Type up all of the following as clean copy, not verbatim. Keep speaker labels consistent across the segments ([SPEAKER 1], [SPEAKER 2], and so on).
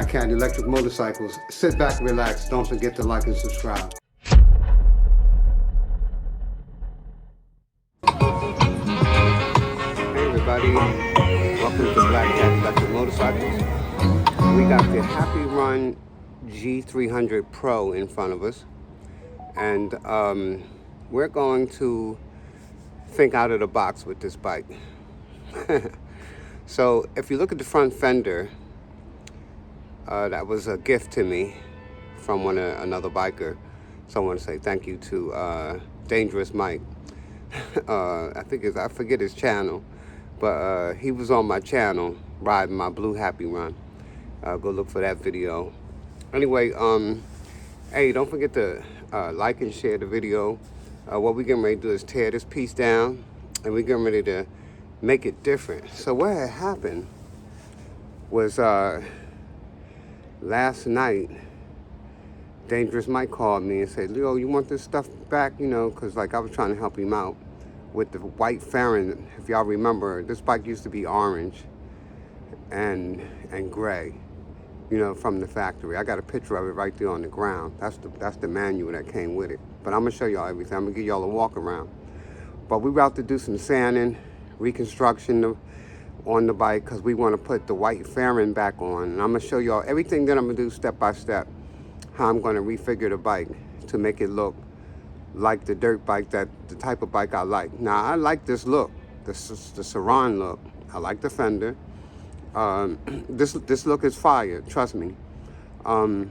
[SPEAKER 1] Black Cat Electric Motorcycles. Sit back, relax. Don't forget to like and subscribe. Hey everybody, welcome to Black Cat Electric Motorcycles. We got the Happyrun G300 Pro in front of us, and we're going to think out of the box with this bike. So if you look at the front fender, that was a gift to me from another biker. So I want to say thank you to Dangerous Mike. I forget his channel, but he was on my channel riding my blue Happyrun. Go look for that video. Anyway, hey, don't forget to like and share the video. What we're getting ready to do is tear this piece down, and we're getting ready to make it different. So what had happened was last night, Dangerous Mike called me and said, Leo, you want this stuff back? You know, because like I was trying to help him out with the white fairing. If y'all remember, this bike used to be orange and gray, you know, from the factory. I got a picture of it right there on the ground. That's the manual that came with it. But I'm gonna show y'all everything. I'm gonna give y'all a walk around. But we're about to do some sanding, reconstruction on the bike, because we want to put the white fairing back on. And I'm gonna show y'all everything that I'm gonna do step by step, how I'm gonna refigure the bike to make it look like the dirt bike, the type of bike I like. Now, I like this look, the Saran look. I like the fender. This look is fire, trust me. But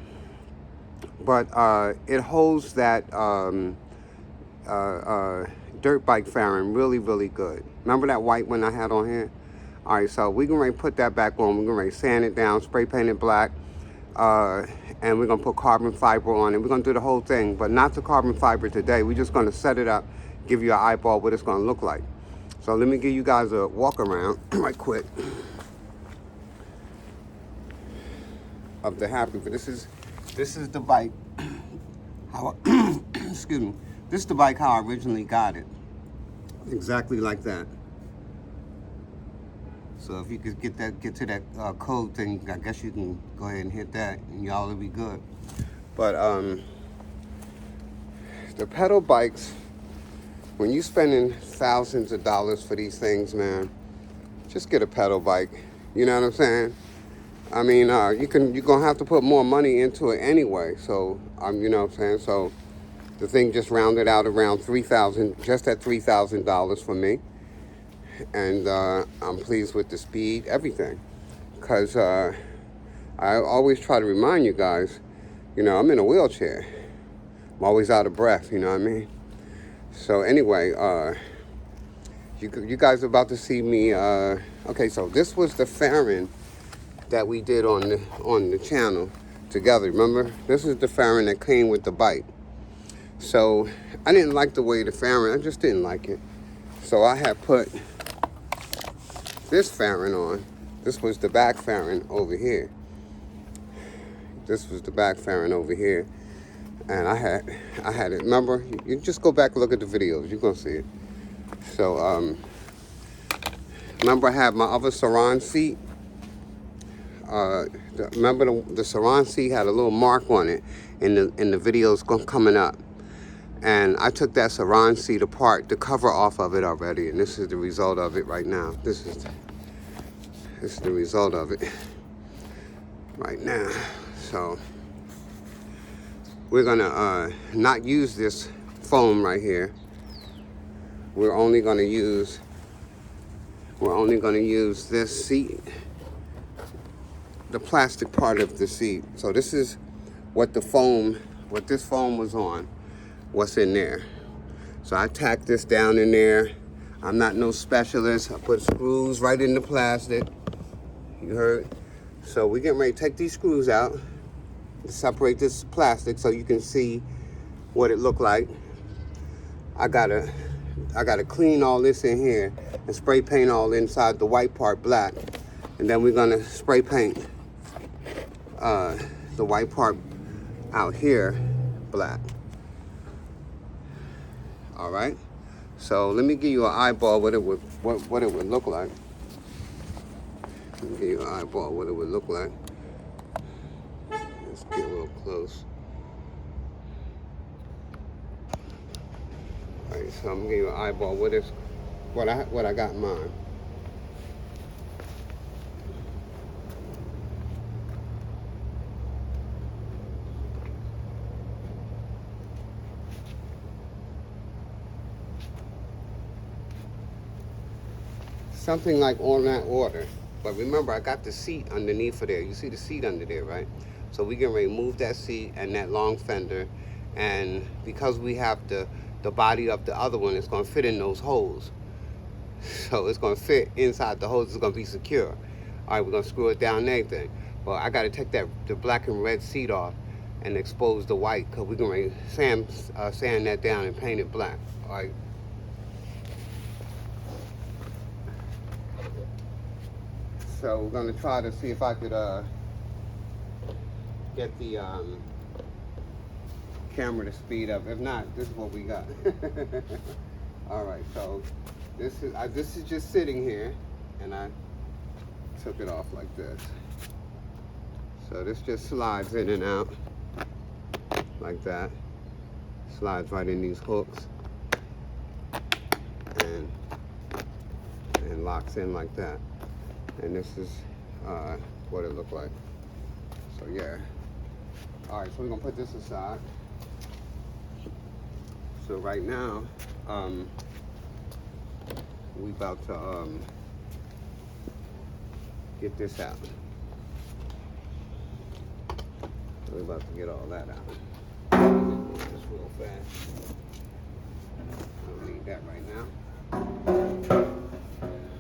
[SPEAKER 1] it holds that dirt bike fairing really, really good. Remember that white one I had on here? All right, so we're gonna put that back on. We're gonna sand it down, spray paint it black, and we're gonna put carbon fiber on it. We're gonna do the whole thing, but not the carbon fiber today. We're just gonna set it up, give you an eyeball what it's gonna look like. So let me give you guys a walk around right quick of the Happy. But this is the bike. How excuse me. This is the bike how I originally got it. Exactly like that. So if you could get to that code thing, I guess you can go ahead and hit that, and y'all will be good. But the pedal bikes, when you spending thousands of dollars for these things, man, just get a pedal bike. You know what I'm saying? I mean, you're gonna have to put more money into it anyway. So you know what I'm saying? So the thing just rounded out around $3,000, just at $3,000 for me. And I'm pleased with the speed, everything. Because I always try to remind you guys, you know, I'm in a wheelchair. I'm always out of breath, you know what I mean? So anyway, you guys are about to see me. Okay, so this was the fairing that we did on the channel together. Remember? This is the fairing that came with the bike. So I didn't like the way the fairing, I just didn't like it. So I had put this fairing on. This was the back fairing over here. This was the back fairing over here. And I had it, remember? You just go back and look at the videos, you're gonna see it. So remember I had my other Saran seat? Remember the Saran seat had a little mark on it in the videos coming up. And I took that Saran seat apart, the cover off of it already, and this is the result of it right now. This is the result of it right now. So we're gonna not use this foam right here. We're only gonna use this seat, the plastic part of the seat. So this is what this foam was on. What's in there. So I tacked this down in there. I'm not no specialist. I put screws right in the plastic. You heard? So we're getting ready to take these screws out, separate this plastic so you can see what it looked like. I gotta clean all this in here and spray paint all inside the white part black. And then we're gonna spray paint the white part out here black. All right, so let me give you an eyeball what it would look like. Let me give you an eyeball what it would look like. Let's get a little close. All right, so I'm gonna give you an eyeball. What I got in mind. Something like on that order. But remember, I got the seat underneath of there. You see the seat under there, right? So we can remove that seat and that long fender. And because we have the body of the other one, it's going to fit in those holes. So it's going to fit inside the holes. It's going to be secure. All right, we're going to screw it down and everything. But I got to take the black and red seat off and expose the white, because we're going to sand that down and paint it black. All right. So we're gonna try to see if I could get the camera to speed up. If not, this is what we got. All right, so this is just sitting here, and I took it off like this. So this just slides in and out like that. Slides right in these hooks and locks in like that. And this is what it looked like. So yeah. All right, so we're gonna put this aside. So right now, we about to get this out. So we're about to get all that out. Just real fast. I don't need that right now.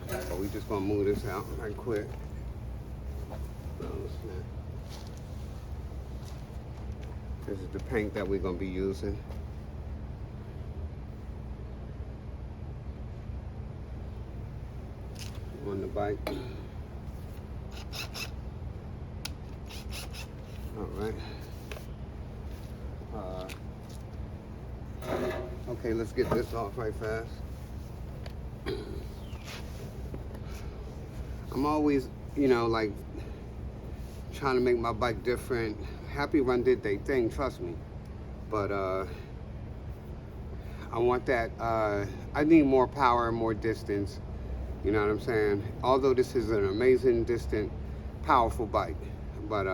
[SPEAKER 1] But we just gonna move this out right quick. This is the paint that we're gonna be using. On the bike. All right. Okay, let's get this off right fast. I'm always, you know, like trying to make my bike different. Happyrun did their thing, trust me. But I want that, I need more power and more distance. You know what I'm saying? Although this is an amazing, distant, powerful bike. But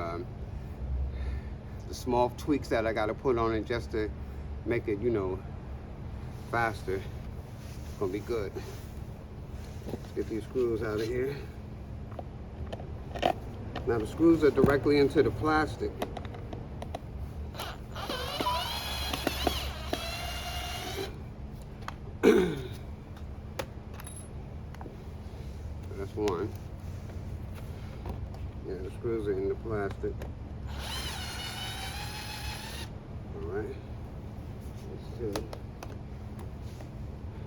[SPEAKER 1] the small tweaks that I gotta put on it just to make it, you know, faster, it's gonna be good. Let's get these screws out of here. Now the screws are directly into the plastic. That's one. Yeah, the screws are in the plastic. All right. That's two.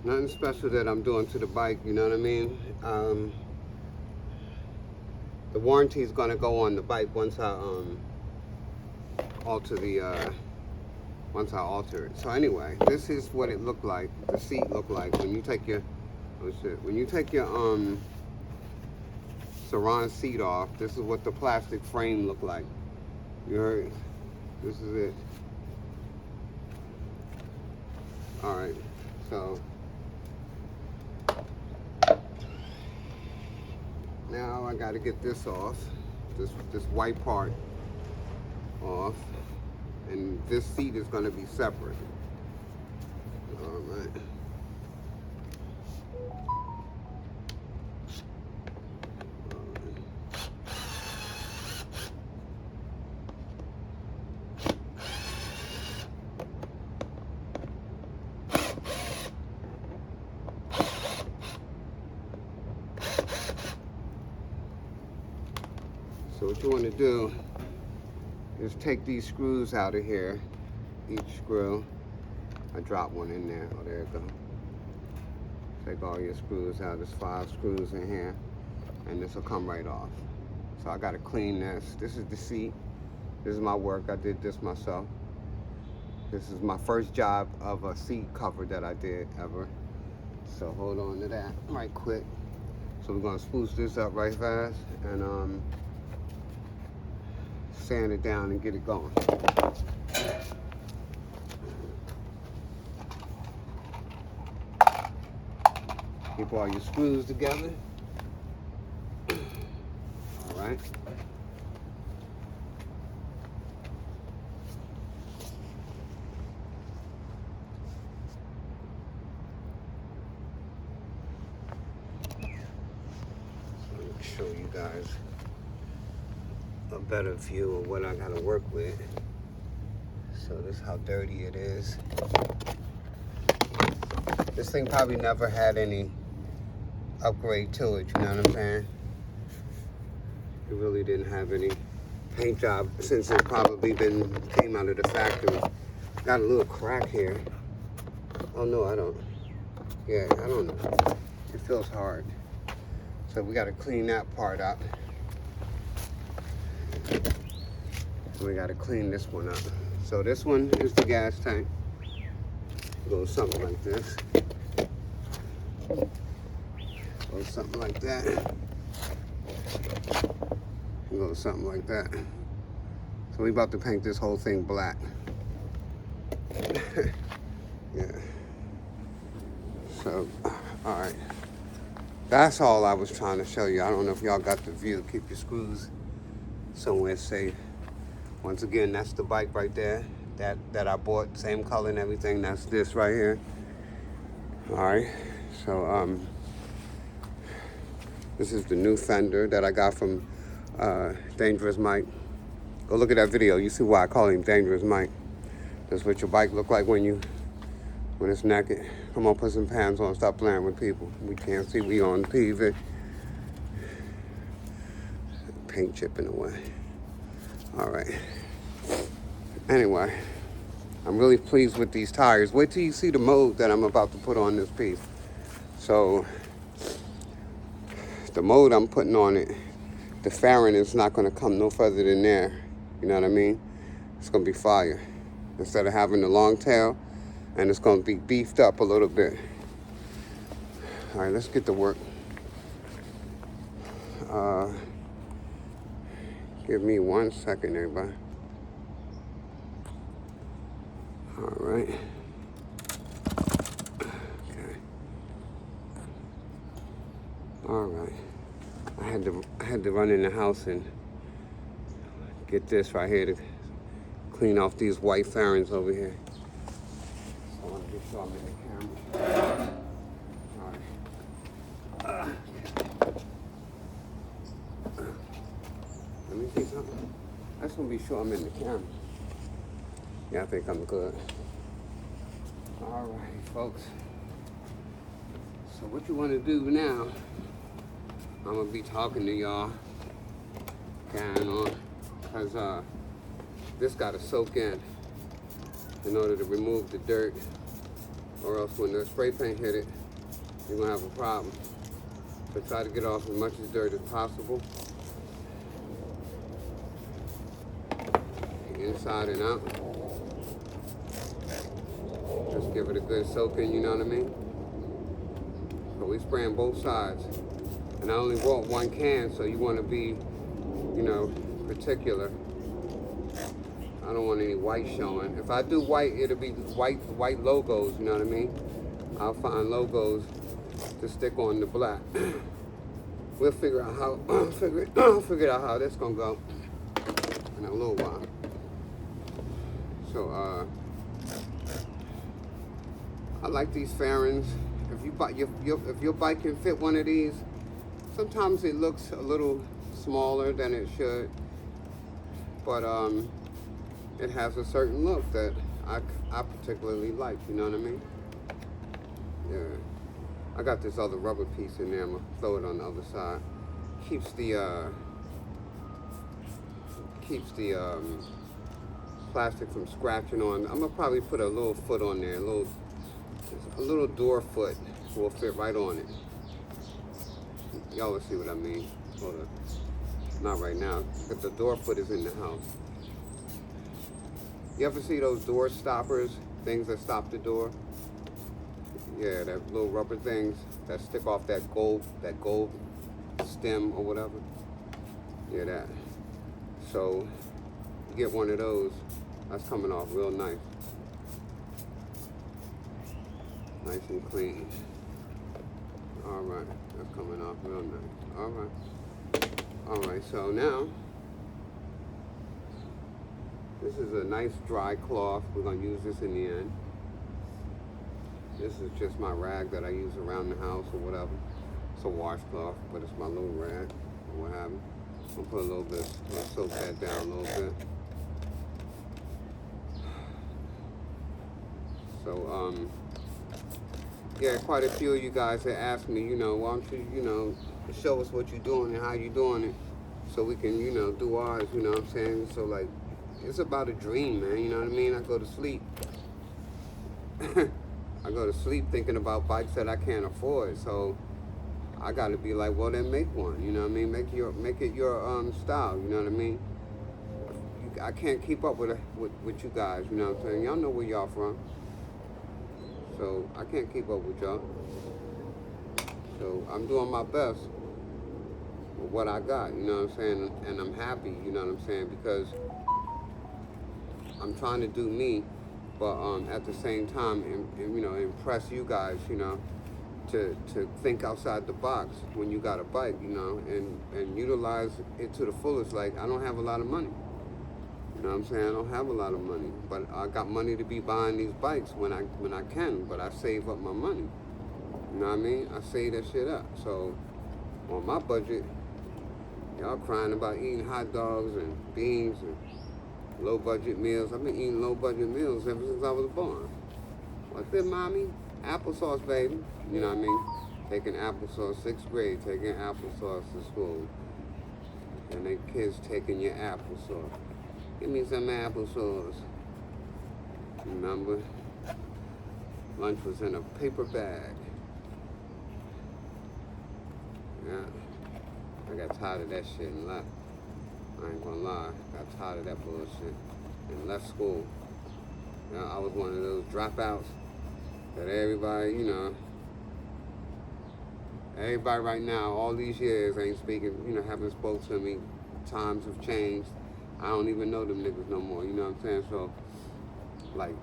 [SPEAKER 1] Nothing special that I'm doing to the bike, you know what I mean? The warranty is gonna go on the bike once I alter it. So anyway, this is what it looked like. The seat looked like when you take your Saran seat off. This is what the plastic frame looked like. You heard? This is it. All right. So now I got to get this off. This white part off. And this seat is going to be separate. All right. So what you want to do is take these screws out of here, each screw. I dropped one in there. Oh, there it goes. Take all your screws out. There's 5 screws in here, and this will come right off. So I got to clean this. This is the seat. This is my work. I did this myself. This is my first job of a seat cover that I did ever. So hold on to that right quick. So we're gonna spruce this up right fast and sand it down and get it going. Keep all your screws together. All right. Show you guys a better view of what I gotta work with. So this is how dirty it is. This thing probably never had any upgrade to it, you know what I'm saying? It really didn't have any paint job since it probably came out of the factory. Got a little crack here. Oh no, I don't. Yeah, I don't know. It feels hard. So we got to clean that part up. We got to clean this one up. So this one is the gas tank. Goes something like this. Goes something like that. Goes something like that. So we about to paint this whole thing black. Yeah. So, all right. That's all I was trying to show you. I don't know if y'all got the view. Keep your screws somewhere safe. Once again, that's the bike right there that I bought, same color and everything. That's this right here. All right. So this is the new fender that I got from Dangerous Mike. Go look at that video. You see why I call him Dangerous Mike. That's what your bike look like when it's naked. Come on, put some pants on. Stop playing with people. We can't see. We on TV. Paint chipping away. All right. Anyway, I'm really pleased with these tires. Wait till you see the mold that I'm about to put on this piece. So, the mold I'm putting on it, the fairing is not going to come no further than there. You know what I mean? It's going to be fire. Instead of having the long tail, and it's going to be beefed up a little bit. All right, let's get to work. Give me 1 second, everybody. All right. Okay. All right. I had to run in the house and get this right here to clean off these white fairings over here. I want to make sure I'm in the camera. All right. Let me see something. I just want to be sure I'm in the camera. Yeah, I think I'm good. All right, folks. So what you want to do now, I'm going to be talking to y'all, carrying on, because this got to soak in order to remove the dirt, or else when the spray paint hit it, you're gonna have a problem. So try to get off as much as dirt as possible, inside and out. Just give it a good soaking, you know what I mean? So we spraying both sides. And I only bought 1 can, so you want to be, you know, particular. I don't want any white showing. If I do white, it'll be white logos, you know what I mean? I'll find logos to stick on the black. We'll figure out how figure out how that's gonna go in a little while. So I like these fairings. If your bike can fit one of these, sometimes it looks a little smaller than it should, but it has a certain look that I particularly like, you know what I mean? Yeah. I got this other rubber piece in there. I'm gonna throw it on the other side. Keeps the plastic from scratching on. I'm gonna probably put a little foot on there, a little door foot will fit right on it. Y'all will see what I mean. Hold on. Not right now, but the door foot is in the house. You ever see those door stoppers, things that stop the door? Yeah, that little rubber things that stick off that gold stem or whatever. Yeah, that. So get one of those. That's coming off real nice. Nice and clean. All right, that's coming off real nice. All right. All right, so now, this is a nice dry cloth. We're gonna use this in the end. This is just my rag that I use around the house or whatever. It's a washcloth, but it's my little rag or what have you. I'll put a little bit, soak that down a little bit. So, yeah, quite a few of you guys have asked me, why don't you, show us what you're doing and how you're doing it so we can, do ours, you know what I'm saying? So, like, it's about a dream, man, you know what I mean? I go to sleep. I go to sleep thinking about bikes that I can't afford, so I got to be like, well, then make one, you know what I mean? Make it your style, you know what I mean? I can't keep up with you guys, you know what I'm saying? Y'all know where y'all from. So I can't keep up with y'all. So I'm doing my best with what I got, you know what I'm saying? And I'm happy, you know what I'm saying? Because I'm trying to do me, but at the same time, impress you guys, to think outside the box when you got a bike, and utilize it to the fullest. Like, I don't have a lot of money. You know what I'm saying? I don't have a lot of money, but I got money to be buying these bikes when I can, but I save up my money. You know what I mean? I save that shit up. So on my budget, y'all crying about eating hot dogs and beans and low budget meals. I've been eating low budget meals ever since I was born. What's it, mommy? Applesauce, baby. You know what I mean? Taking applesauce, 6th grade, taking applesauce to school. And the kids taking your applesauce. Give me some applesauce. Remember? Lunch was in a paper bag. Yeah. I got tired of that shit and left. I ain't gonna lie. Got tired of that bullshit and left school. I was one of those dropouts that everybody, everybody right now, all these years ain't speaking, haven't spoke to me. Times have changed. I don't even know them niggas no more, you know what I'm saying? So, like,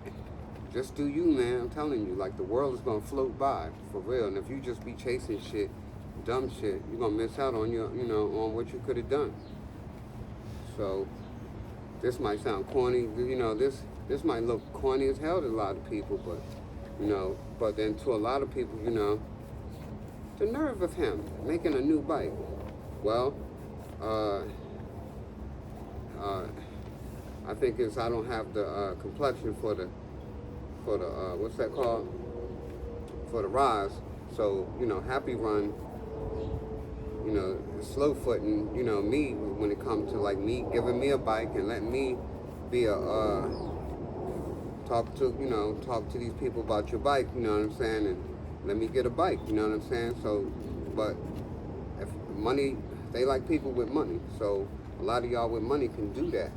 [SPEAKER 1] just do you, man. I'm telling you, like, the world is gonna float by, for real. And if you just be chasing shit, dumb shit, you're gonna miss out on your, on what you could have done. So, this might sound corny, this might look corny as hell to a lot of people, but, but then to a lot of people, the nerve of him making a new bike. Well, I think it's I don't have the complexion for the what's that called? For the rise. So, Happyrun, slow footing, me when it comes to like me giving me a bike and letting me be a talk to these people about your bike, you know what I'm saying, and let me get a bike, you know what I'm saying? So, but if money, they like people with money, so a lot of y'all with money can do that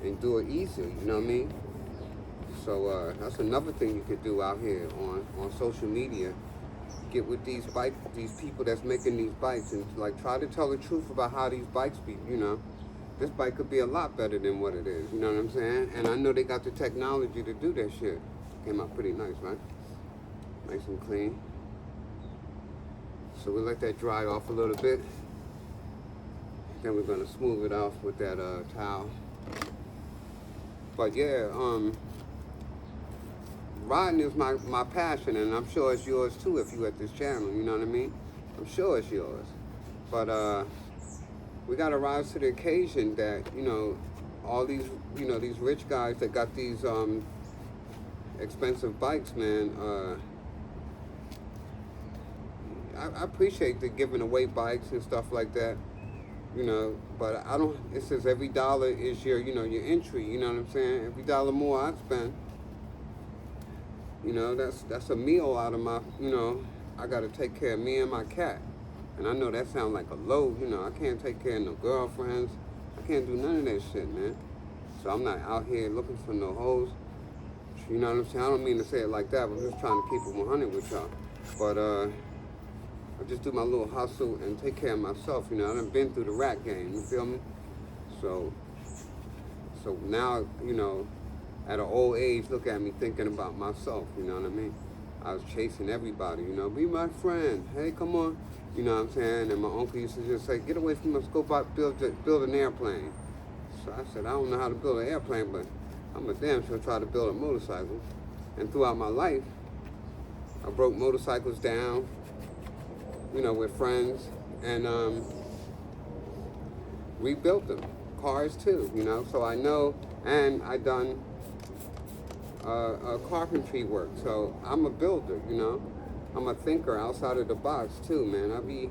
[SPEAKER 1] and do it easily, you know what I mean? So that's another thing you could do out here on social media. Get with these people that's making these bikes and like try to tell the truth about how these bikes be, This bike could be a lot better than what it is, you know what I'm saying? And I know they got the technology to do that shit. Came out pretty nice, right? Nice and clean. So we let that dry off a little bit. Then we're gonna smooth it off with that towel. But yeah, riding is my passion, and I'm sure it's yours too if you at this channel, you know what I mean? I'm sure it's yours. But we gotta rise to the occasion that, all these, these rich guys that got these expensive bikes, man, I appreciate the giving away bikes and stuff like that, but I don't, it says every dollar is your, your entry, you know what I'm saying? Every dollar more I spend, that's a meal out of my, I gotta take care of me and my cat. And I know that sounds like a load, I can't take care of no girlfriends. I can't do none of that shit, man. So I'm not out here looking for no hoes. You know what I'm saying? I don't mean to say it like that, but I'm just trying to keep it 100 with y'all. But I just do my little hustle and take care of myself, I done been through the rat game, you feel me? So So now, you know, at an old age, look at me thinking about myself, you know what I mean? I was chasing everybody, you know, be my friend, hey, come on, you know what I'm saying? And my uncle used to just say, get away from us, go build an airplane. So I said, I don't know how to build an airplane, but I'm a damn sure try to build a motorcycle. And throughout my life, I broke motorcycles down, you know, with friends, and rebuilt them. Cars too, you know, so I know, and I done carpentry work, so I'm a builder, you know. I'm a thinker outside of the box too, man. I be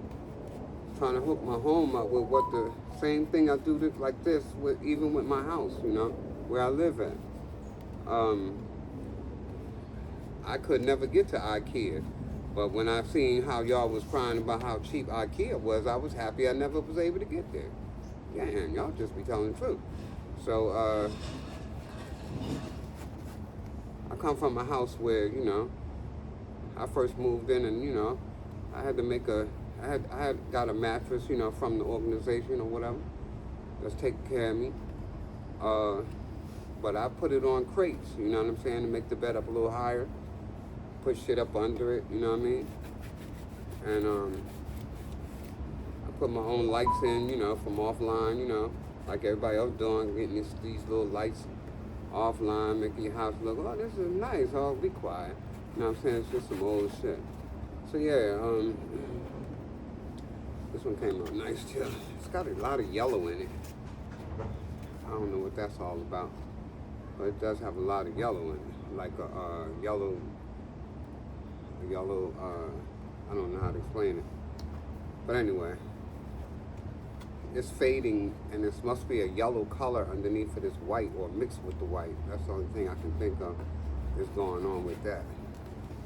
[SPEAKER 1] trying to hook my home up with what the same thing I do like this with, even with my house, you know, where I live at. I could never get to IKEA, but when I seen how y'all was crying about how cheap IKEA was, I was happy I never was able to get there. Damn, y'all just be telling the truth. So I come from a house where, you know, I first moved in, and you know, I had to make I had got a mattress, you know, from the organization or whatever that's taking care of me. But I put it on crates, you know what I'm saying, to make the bed up a little higher. Put shit up under it, you know what I mean? And I put my own lights in, you know, from offline, you know, like everybody else doing, getting these little lights offline, making your house look, oh, this is nice, oh, be quiet. You know what I'm saying? It's just some old shit. So yeah, this one came out nice too. It's got a lot of yellow in it. I don't know what that's all about, but it does have a lot of yellow in it, like a yellow, I don't know how to explain it. But anyway, it's fading, and this must be a yellow color underneath it is white or mixed with the white. That's the only thing I can think of is going on with that.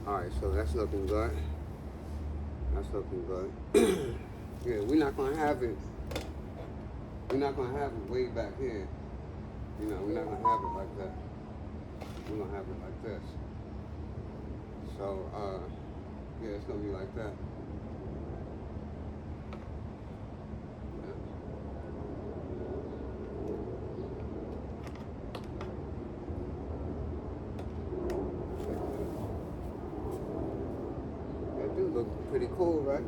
[SPEAKER 1] All right, so that's looking good. That's looking good. Yeah, we're not gonna have it. We're not gonna have it way back here. You know, we're not gonna have it like that. We're gonna have it like this. So, yeah, it's gonna be like that. That do look pretty cool, right?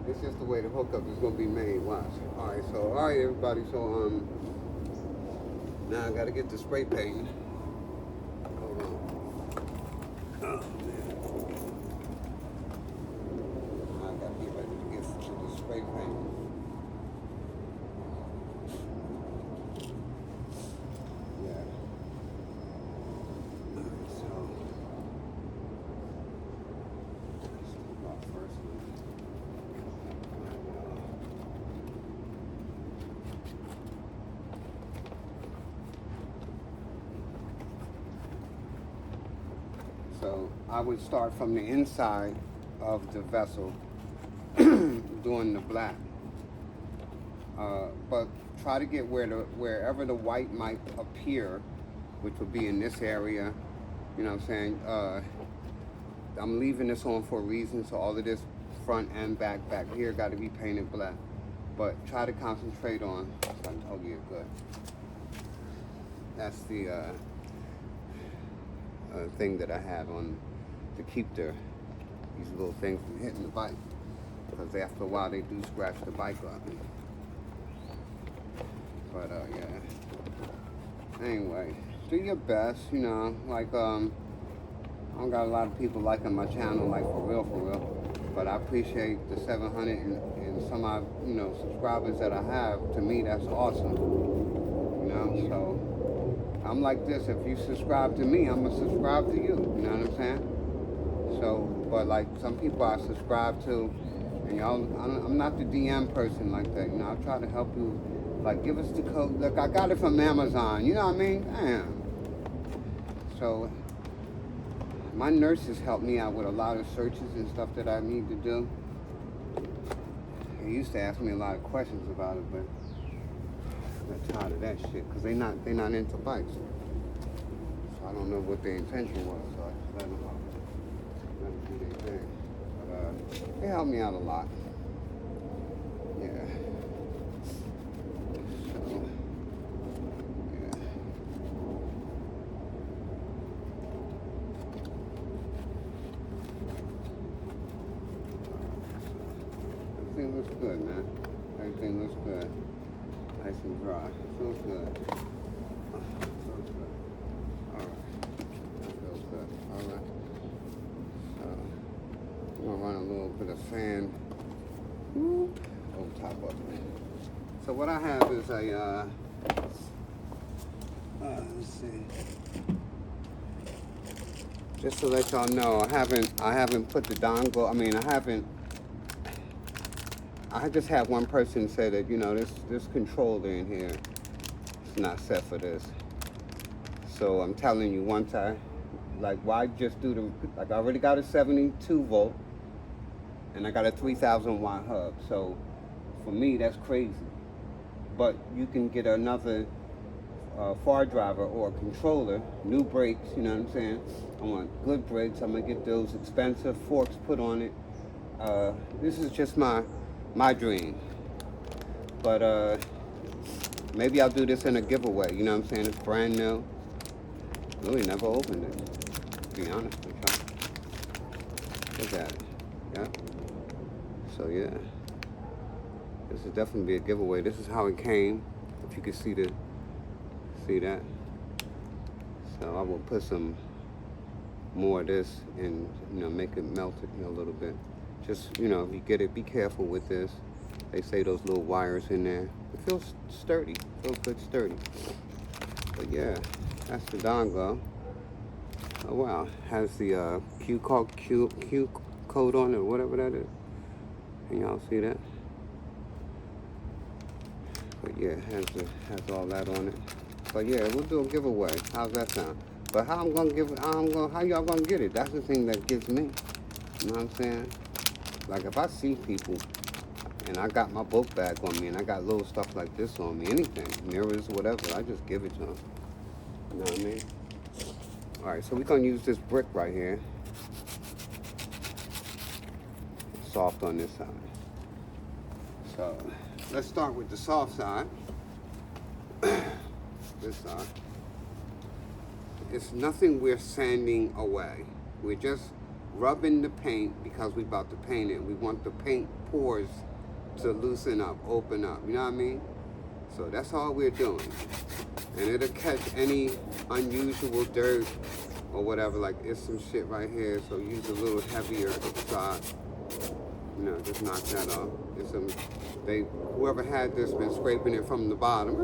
[SPEAKER 1] It's just the way the hookup is gonna be made. Watch. All right, everybody. So now I gotta get the spray paint. Hold on. Oh man. I gotta get ready to get to the spray paint. Yeah. All right, so let's talk about first one. So I would start from the inside of the vessel doing the black, but try to get wherever the white might appear, which would be in this area. You know what I'm saying? I'm leaving this on for a reason, so all of this front and back here got to be painted black. But try to concentrate on, oh yeah, good. That's the thing that I have on to keep these little things from hitting the bike, because after a while they do scratch the bike up. But yeah. Anyway, do your best, you know. Like I don't got a lot of people liking my channel, like for real. But I appreciate the 700 and some odd, you know, subscribers that I have. To me, that's awesome. You know, so. I'm like this, if you subscribe to me, I'm gonna subscribe to you, you know what I'm saying? So, but like some people I subscribe to, and y'all, I'm not the DM person like that, you know, I'll try to help you, like give us the code, look, I got it from Amazon, you know what I mean? Damn. So, my nurses help me out with a lot of searches and stuff that I need to do. They used to ask me a lot of questions about it, but I'm tired of that shit, because they're not into bikes. So I don't know what their intention was, so I just let them do their thing. But they helped me out a lot. Yeah. feels good. Nice and dry. It feels good. It feels good. Alright. That feels good. Alright. So, I'm going to run a little bit of fan over top of it. So what I have is a, let's see. Just to let y'all know, I haven't put the dongle, I just had one person say that, you know, this controller in here is not set for this. So I'm telling you, once why just do I already got a 72 volt and I got a 3000 watt hub. So for me, that's crazy. But you can get another far driver or a controller, new brakes, you know what I'm saying? I want good brakes. I'm gonna get those expensive forks put on it. This is just my dream. But maybe I'll do this in a giveaway, you know what I'm saying? It's brand new. Really never opened it, to be honest with y'all. Look at it, yeah? So yeah, this is definitely be a giveaway. This is how it came, if you can see that. So I will put some more of this and, you know, make it melt it a little bit. Just, you know, if you get it, be careful with this. They say those little wires in there. It feels sturdy, feels good sturdy. But yeah, that's the dongle. Oh wow, has the Q code on it, or whatever that is. Can y'all see that? But yeah, it has all that on it. But yeah, we'll do a giveaway. How's that sound? But how y'all gonna get it? That's the thing that gets me. You know what I'm saying? Like if I see people and I got my book bag on me and I got little stuff like this on me, anything, mirrors, whatever, I just give it to them. You know what I mean? All right, so we're gonna use this brick right here. Soft on this side. So let's start with the soft side. This side. It's nothing we're sanding away. We're just rubbing the paint because we're about to paint it. We want the paint pores to loosen up, open up, you know what I mean? So that's all we're doing. And it'll catch any unusual dirt or whatever, like it's some shit right here, so use a little heavier side. You know, just knock that off. It's whoever had this been scraping it from the bottom,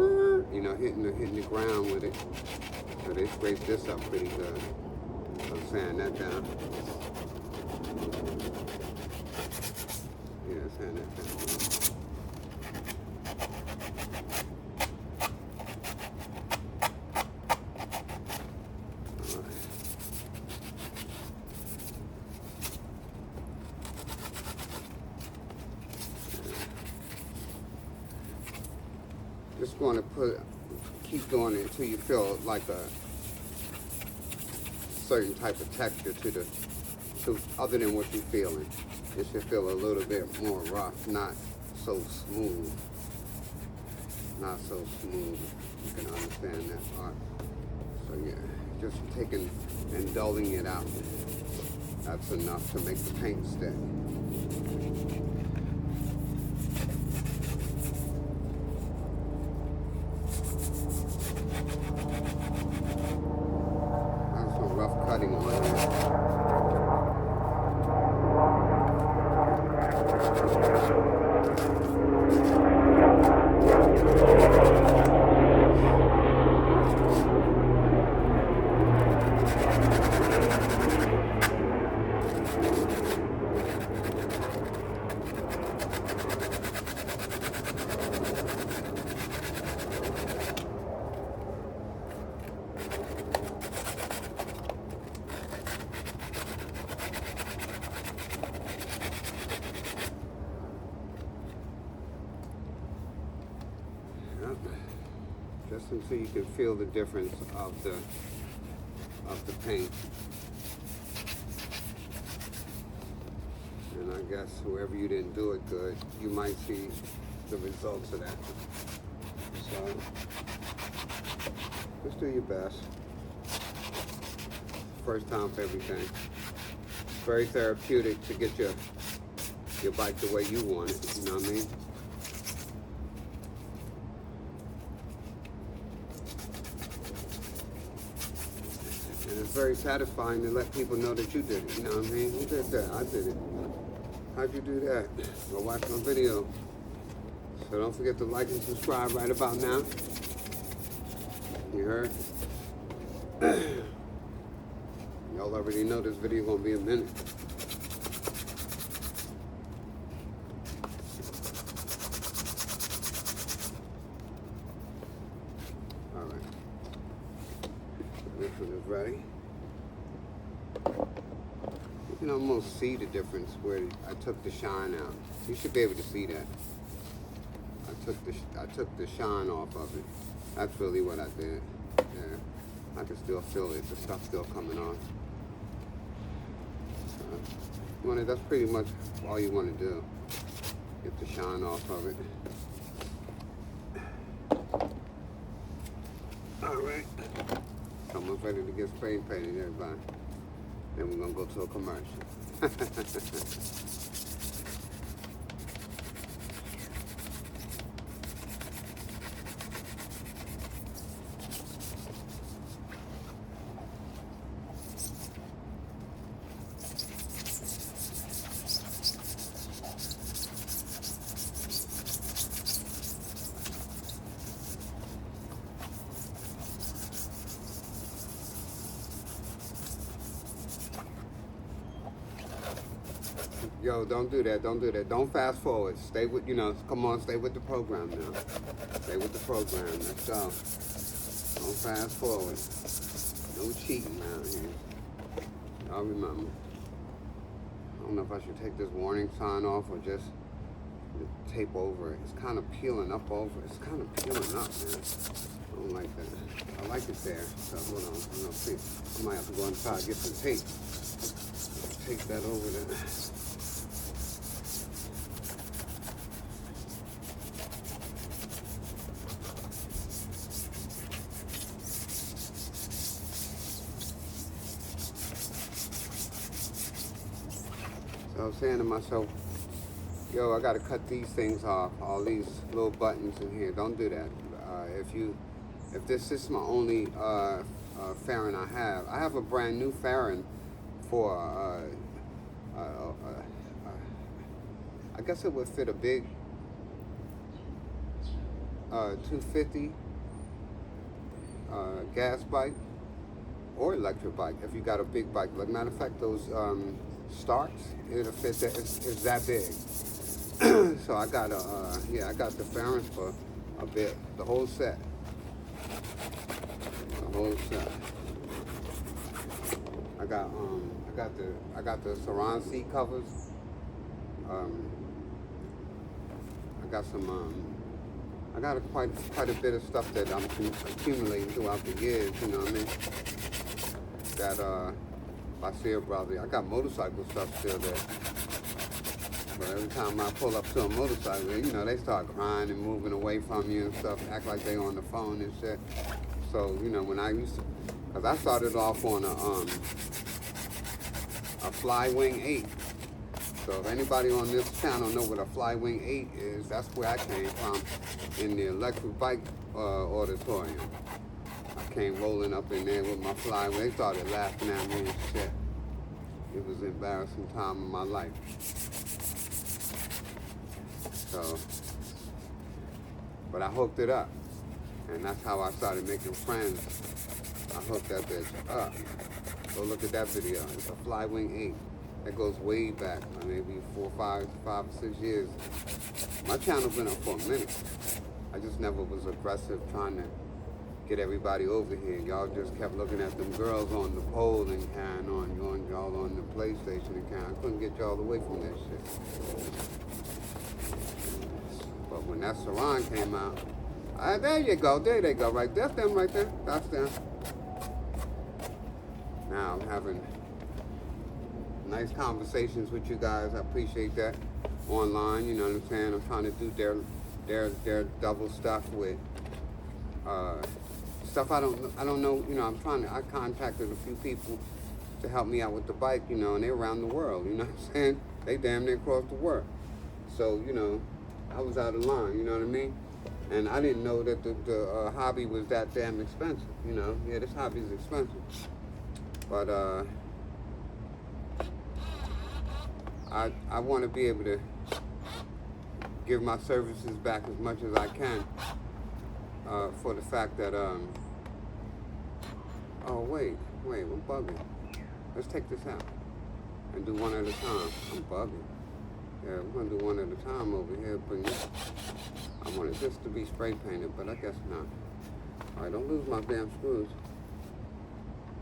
[SPEAKER 1] you know, hitting the ground with it. So they scraped this up pretty good. So sand that down. Yeah, sand that down. Just want to keep doing it until you feel like a certain type of texture to other than what you're feeling. It should feel a little bit more rough, not so smooth. Not so smooth. You can understand that part. So yeah, just taking and dulling it out. That's enough to make the paint stick. Cutting on it. Just until you can feel the difference of the paint. And I guess whoever you didn't do it good, you might see the results of that. So just do your best. First time for everything. It's very therapeutic to get your bike the way you want it, you know what I mean? And it's very satisfying to let people know that you did it. You know what I mean? Who did that? I did it. How'd you do that? Go watch my video. So don't forget to like and subscribe right about now. You heard? Y'all already know this video gonna be a minute. Alright. This one is ready. You can almost see the difference where I took the shine out. You should be able to see that. I took the shine off of it. That's really what I did. Yeah, I can still feel it. The stuff's still coming off. That's pretty much all you want to do. Get the shine off of it. All right. Someone's ready to get spray painted, everybody. Then we're gonna go to a commercial. Yo, don't do that. Don't do that. Don't fast forward. Stay with, come on, stay with the program now. Stay with the program. Let's go. Don't fast forward. No cheating around here. Y'all remember. I don't know if I should take this warning sign off or just tape over it. It's kind of peeling up over. It's kind of peeling up, man. I don't like that. I like it there. So hold on. I'm gonna see. I might have to go inside and get some tape. Take that over there. So I was saying to myself, yo, I gotta cut these things off, all these little buttons in here. Don't do that. If this is my only fairing I have a brand new fairing for I guess it would fit a big 250 gas bike or electric bike. If you got a big bike, like matter of fact, those starts, it'll fit that. It's that big. So I got I got the fairings for a bit, the whole set. The whole set. I got the surround seat covers. I got some I got quite a bit of stuff that I'm accumulating throughout the years, you know what I mean? That I see a brother. I got motorcycle stuff still there. But every time I pull up to a motorcycle, they start crying and moving away from you and stuff, act like they on the phone and shit. So, when I used to, because I started off on a Flywing 8. So if anybody on this channel know what a Flywing 8 is, that's where I came from, in the electric bike auditorium. I came rolling up in there with my Flywing. They started laughing at me and shit. It was an embarrassing time of my life. So, but I hooked it up. And that's how I started making friends. I hooked that bitch up. Go look at that video. It's a Flywing 8. That goes way back, maybe 4, 5, 6 years. My channel's been up for a minute. I just never was aggressive trying to get everybody over here. Y'all just kept looking at them girls on the pole and carrying on. Y'all on the PlayStation and carrying on. I couldn't get y'all away from that shit. But when that Happyrun came out, there you go. There they go. Right, that's them right there. That's them. Now I'm having nice conversations with you guys. I appreciate that. Online, you know what I'm saying? I'm trying to do their double stuff with stuff I don't know. I contacted a few people to help me out with the bike, and they're around the world. You know what I'm saying? They damn near across the world. So I was out of line. You know what I mean? And I didn't know that the hobby was that damn expensive. Yeah, this hobby is expensive. But I want to be able to give my services back as much as I can, for the fact that oh wait, we're bugging. Let's take this out and do one at a time. I'm bugging. Yeah, we're gonna do one at a time over here, but I wanted this to be spray painted, but I guess not. All right, don't lose my damn screws.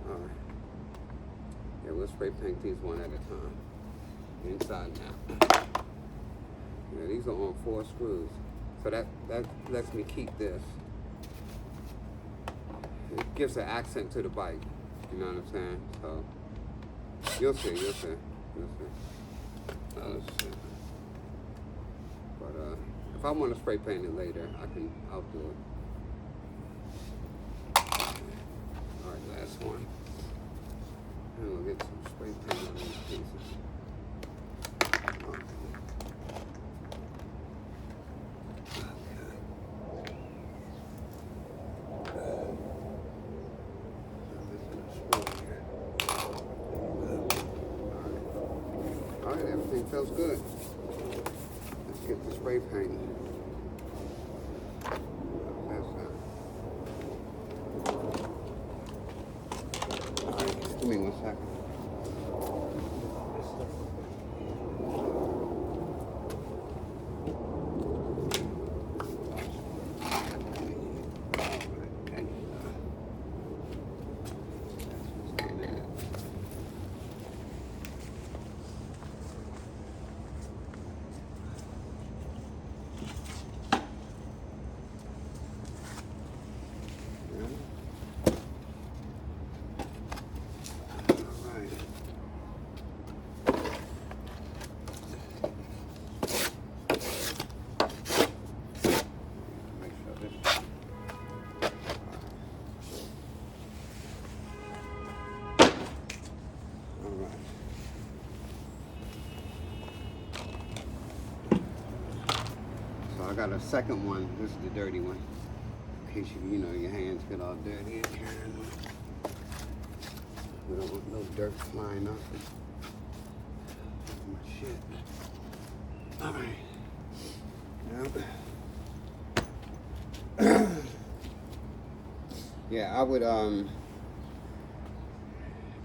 [SPEAKER 1] All right. Yeah, we'll spray paint these one at a time. Inside now. Yeah, these are on 4 screws. So that lets me keep this. It gives an accent to the bike. You know what I'm saying? So you'll see. Let's see. But if I want to spray paint it later, I'll do it. Alright, last one. And we'll get some spray paint on these pieces. Alright, everything feels good. Let's get the spray paint. Alright, just give me 1 second. I got a second one. This is the dirty one. In case you know your hands get all dirty and carrying them. We don't want no dirt flying off my shit. All right. Yep. Yeah,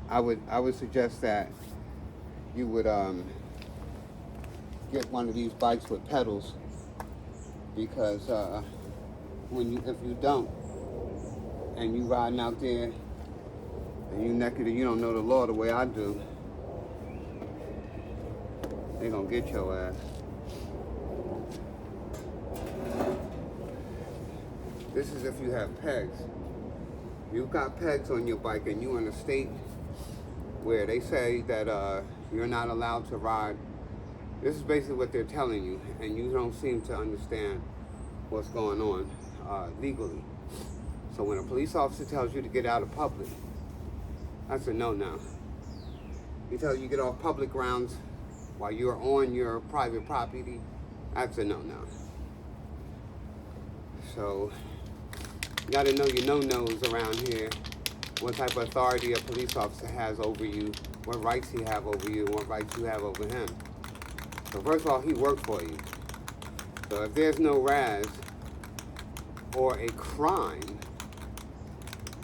[SPEAKER 1] I would suggest that you would get one of these bikes with pedals. Because if you don't, and you riding out there, and you naked and you don't know the law the way I do, they gonna get your ass. This is if you have pegs. You got pegs on your bike and you in a state where they say that you're not allowed to ride. This is basically what they're telling you, and you don't seem to understand what's going on legally. So when a police officer tells you to get out of public, that's a no-no. He tells you to get off public grounds while you're on your private property, that's a no-no. So you gotta know your no-nos around here, what type of authority a police officer has over you, what rights he have over you, and what rights you have over him. So first of all, he worked for you. So if there's no RAS or a crime,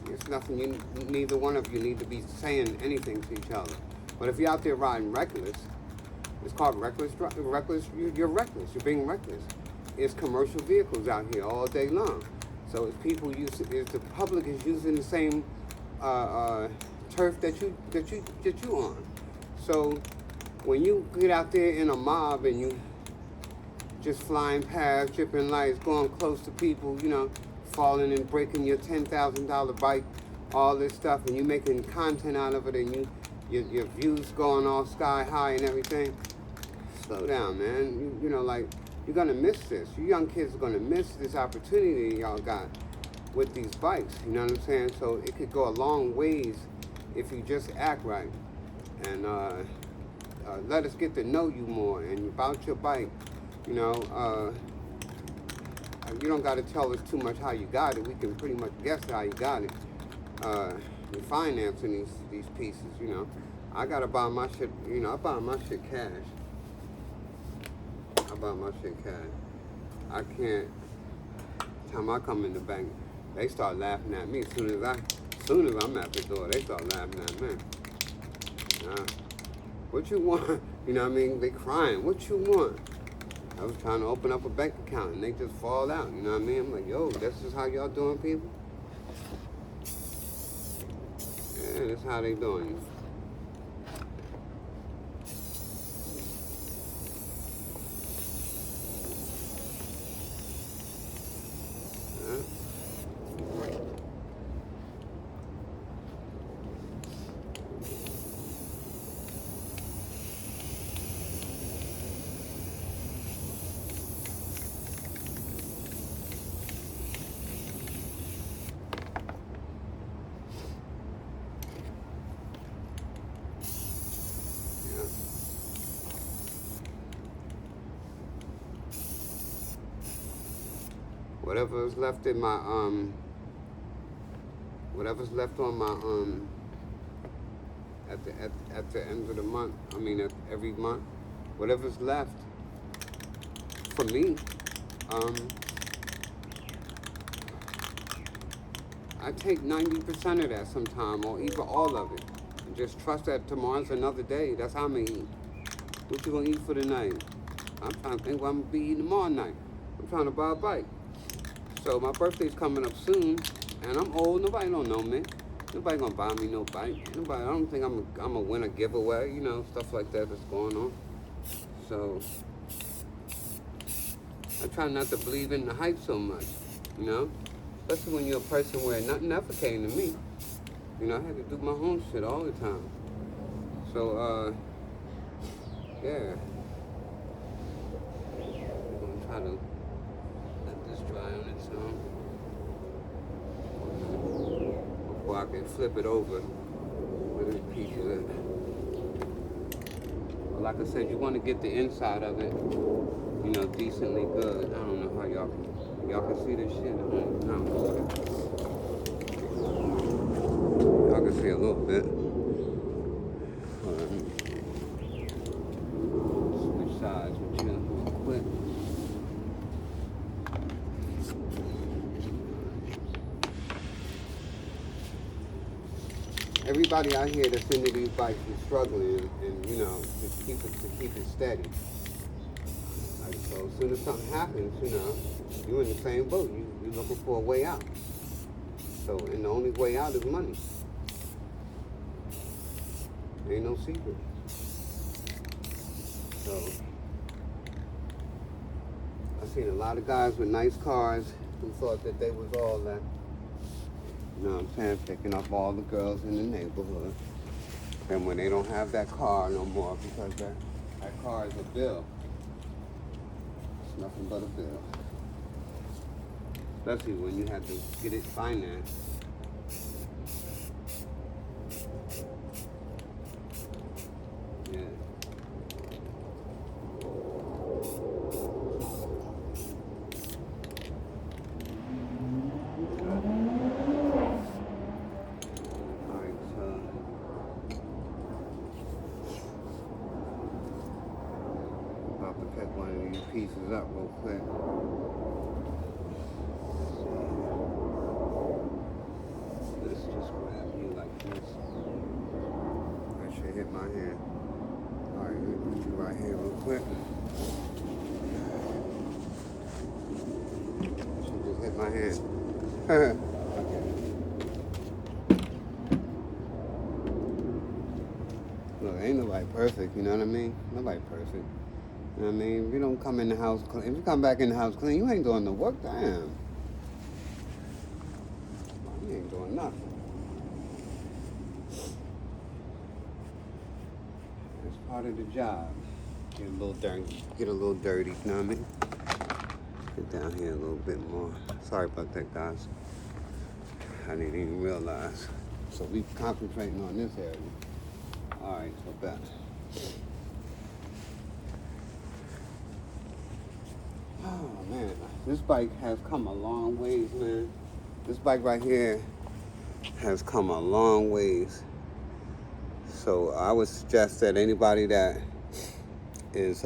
[SPEAKER 1] there's nothing neither one of you need to be saying anything to each other. But if you're out there riding reckless, it's called reckless. You're reckless. You're being reckless. It's commercial vehicles out here all day long. So if the public is using the same turf that you on. So when you get out there in a mob and you just flying past, tripping lights, going close to people, you know, falling and breaking your $10,000 bike, all this stuff, and you making content out of it, and your views going all sky high and everything, slow down, man. You know, like, you're gonna miss this. You young kids are gonna miss this opportunity y'all got with these bikes, you know what I'm saying? So it could go a long ways if you just act right. And let us get to know you more and about your bike. You know, you don't got to tell us too much how you got it. We can pretty much guess how you got it. financing these pieces, you know. I gotta buy my shit, you know, I buy my shit cash. I buy my shit cash. I can't, time I come in the bank, they start laughing at me. As soon as I'm at the door, they start laughing at me. What you want? You know what I mean? They crying, what you want? I was trying to open up a bank account and they just fall out, you know what I mean? I'm like, yo, this is how y'all doing, people? Yeah, that's how they doing you. Whatever's left in my whatever's left on my at the end of the month, I mean at every month, whatever's left for me, I take 90% of that sometime, or even all of it, and just trust that tomorrow's another day. That's how I'm gonna eat. What you gonna eat for the night? I'm trying to think what I'm gonna be eating tomorrow night. I'm trying to buy a bike. So my birthday's coming up soon, and I'm old. Nobody don't know me. Nobody gonna buy me no bike. Nobody. I don't think I'm gonna win a giveaway. You know, stuff like that that's going on. So I try not to believe in the hype so much. You know, especially when you're a person where nothing ever came to me. You know, I had to do my own shit all the time. So yeah. I'm gonna try to dry on its own before I can flip it over with this piece of it. But like I said, you want to get the inside of it, you know, decently good. I don't know how y'all can see this shit. No. Y'all can see a little bit. Switch sides with you real quick. Everybody out here that's into these bikes is struggling, and you know, to keep it steady. Like, so as soon as something happens, you know, you're in the same boat. You're looking for a way out. So, and the only way out is money. Ain't no secret. So, I've seen a lot of guys with nice cars who thought that they was all that. You know what I'm saying? Picking up all the girls in the neighborhood. And when they don't have that car no more, because that car is a bill. It's nothing but a bill. Especially when you have to get it financed. Yeah. One of these pieces up real quick. Let's just grab you like this. That should hit my hand. Alright, let me put you right here real quick. Should just hit my hand. Look, ain't nobody perfect, you know what I mean? Nobody perfect. You know what I mean? If you don't come in the house clean, if you come back in the house clean, you ain't doing the work. Damn. You ain't doing nothing. It's part of the job. Get a little dirty. You know what I mean? Get down here a little bit more. Sorry about that, guys. I didn't even realize. So we concentrating on this area. All right, so back. Oh man, this bike has come a long ways, man. This bike right here has come a long ways. So I would suggest that anybody that is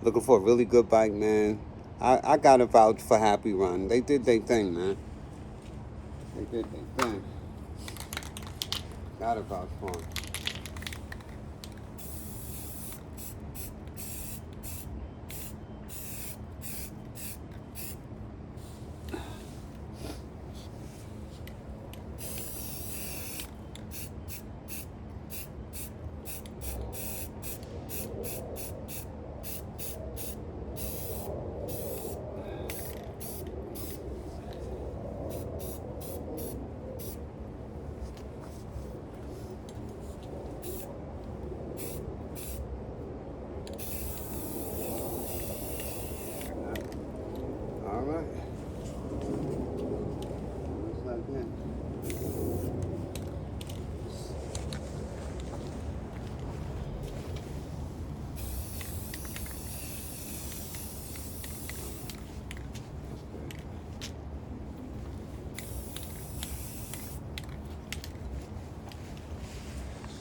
[SPEAKER 1] looking for a really good bike, man, I got to vouch for Happyrun. They did their thing, man. They did their thing. Got to vouch for them. All right. Looks like that.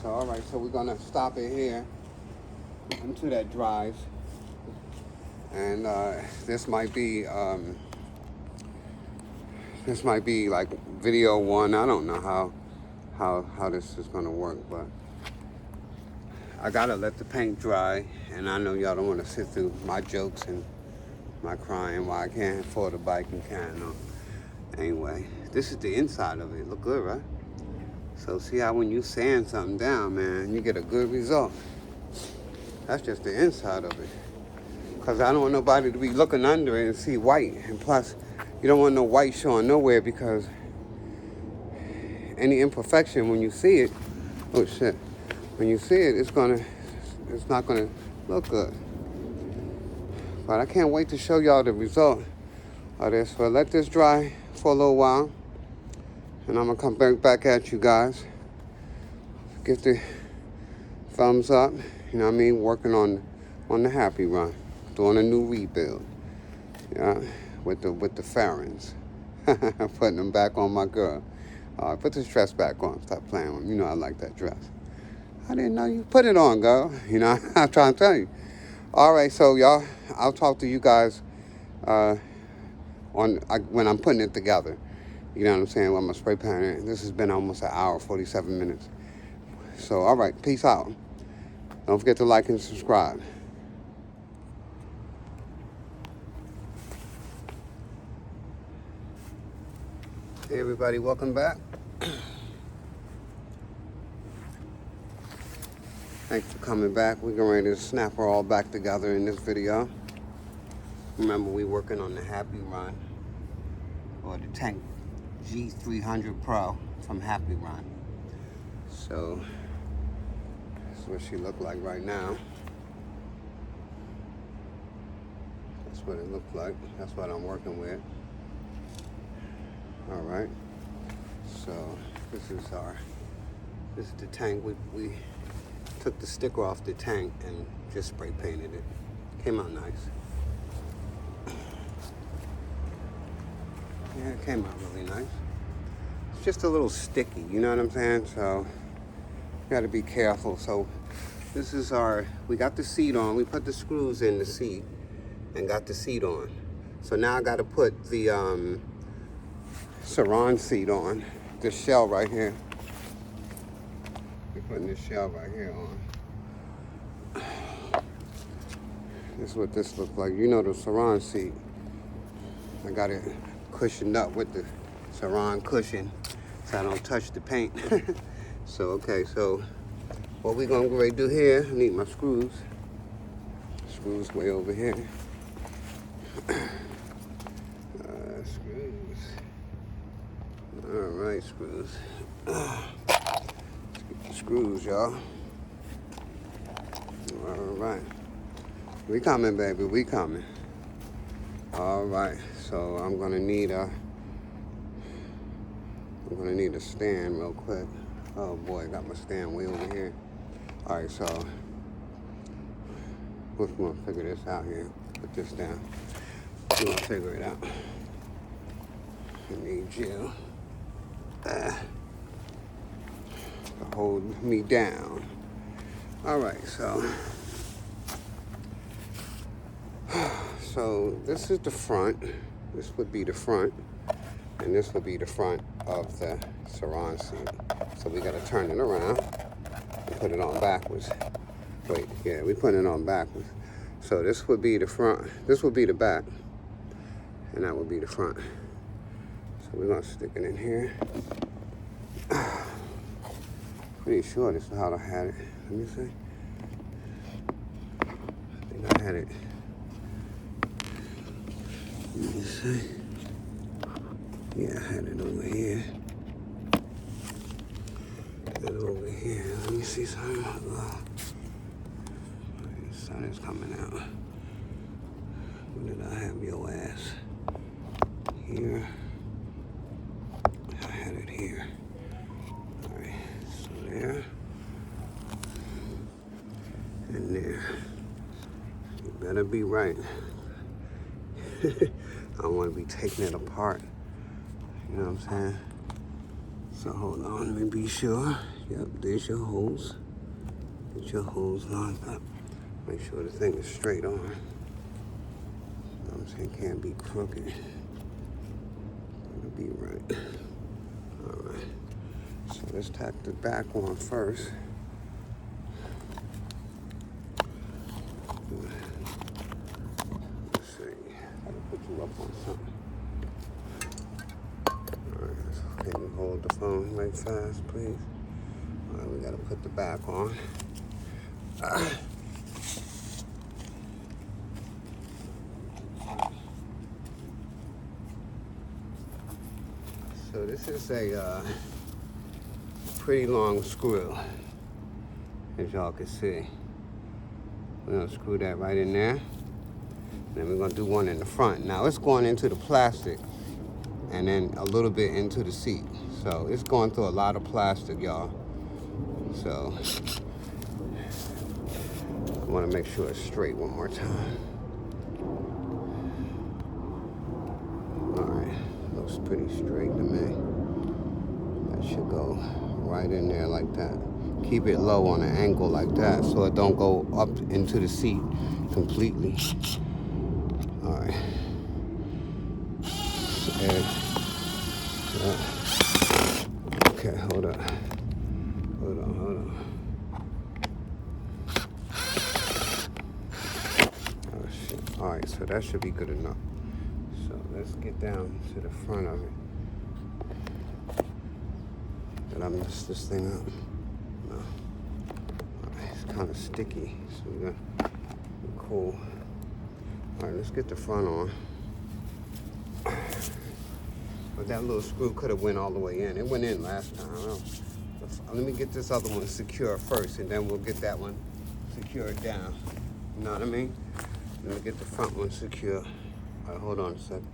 [SPEAKER 1] So, all right, so we're gonna stop it here into that drive, and this might be like video one. I don't know how this is gonna work, but I gotta let the paint dry, and I know y'all don't want to sit through my jokes and my crying why I can't afford a bike and can't. No. Anyway, this is the inside of it. Look good, right? So see how when you sand something down, man, you get a good result. That's just the inside of it. Because I don't want nobody to be looking under it and see white. And plus, you don't want no white showing nowhere, because any imperfection, when you see it, oh shit, when you see it, it's not gonna look good. But I can't wait to show y'all the result of this. So let this dry for a little while, and I'm gonna come back at you guys. Get the thumbs up, you know what I mean? Working on the Happyrun, doing a new rebuild, yeah, with the fairings. Putting them back on my girl. Put this dress back on. Stop playing with me. You know I like that dress. I didn't know you put it on, girl. You know, I'm trying to tell you. All right, so y'all, I'll talk to you guys when I'm putting it together. You know what I'm saying? With my spray painter. This has been almost an hour, 47 minutes. So, all right, peace out. Don't forget to like and subscribe. Hey, everybody, welcome back. Thanks for coming back. We're getting ready to snap her all back together in this video. Remember, we're working on the Happyrun, or the tank G300 Pro from Happyrun. So, that's what she looked like right now. That's what it looked like. That's what I'm working with. All right. So, this is the tank. We took the sticker off the tank and just spray painted it. Came out nice. Yeah, it came out really nice. It's just a little sticky, you know what I'm saying? So you gotta be careful. So this is we got the seat on. We put the screws in the seat and got the seat on. So now I gotta put the Surround seat on. This shell right here. We're putting this shell right here on. This is what this looks like. You know the Surround seat. I got it cushioned up with the Surround cushion so I don't touch the paint. So, okay, so what we're gonna go ready to do here, I need my screws. Screws way over here. Screws. All right, screws. Let's get the screws, y'all. All right. We coming, baby, we coming. All right, so I'm gonna need a stand real quick. Oh boy, I got my stand way over here. All right, so we're gonna figure this out here. Put this down. We're gonna figure it out. I need you to hold me down. All right, so this is the front. This would be the front, and this would be the front of the surround seat. So we gotta turn it around and put it on backwards. Wait, yeah, we put it on backwards. So this would be the front, this would be the back, and that would be the front. So we're gonna stick it in here. Pretty sure this is how I had it. Let me see. I think I had it. Let me see. Yeah, I had it over here. And over here. Let me see something. The sun is coming out. Where did I have your ass? Here. I had it here. Alright, so there. And there. You better be right. I don't want to be taking it apart. You know what I'm saying? So hold on, let me be sure. Yep, there's your holes. Get your holes lined up. Make sure the thing is straight on. You know what I'm saying? Can't be crooked. Gotta be right. All right. So let's tack the back on first. Let's see. I can put you up on something. All right. Can you hold the phone right fast, please? All right, we gotta put the back on. So this is a pretty long screw, as y'all can see. We're gonna screw that right in there. Then we're gonna do one in the front. Now it's going into the plastic and then a little bit into the seat. So it's going through a lot of plastic, y'all. So I wanna make sure it's straight one more time. All right, looks pretty straight to me. That should go right in there like that. Keep it low on an angle like that so it don't go up into the seat completely. All right. Okay, hold on. Oh shit. All right, so that should be good enough. So let's get down to the front of it. Did I mess this thing up? No. All right, it's kind of sticky, so we're gonna be cool. All right, let's get the front on. But that little screw could have went all the way in. It went in last time. Let me get this other one secure first, and then we'll get that one secured down. You know what I mean? Let me get the front one secure. All right, hold on a second.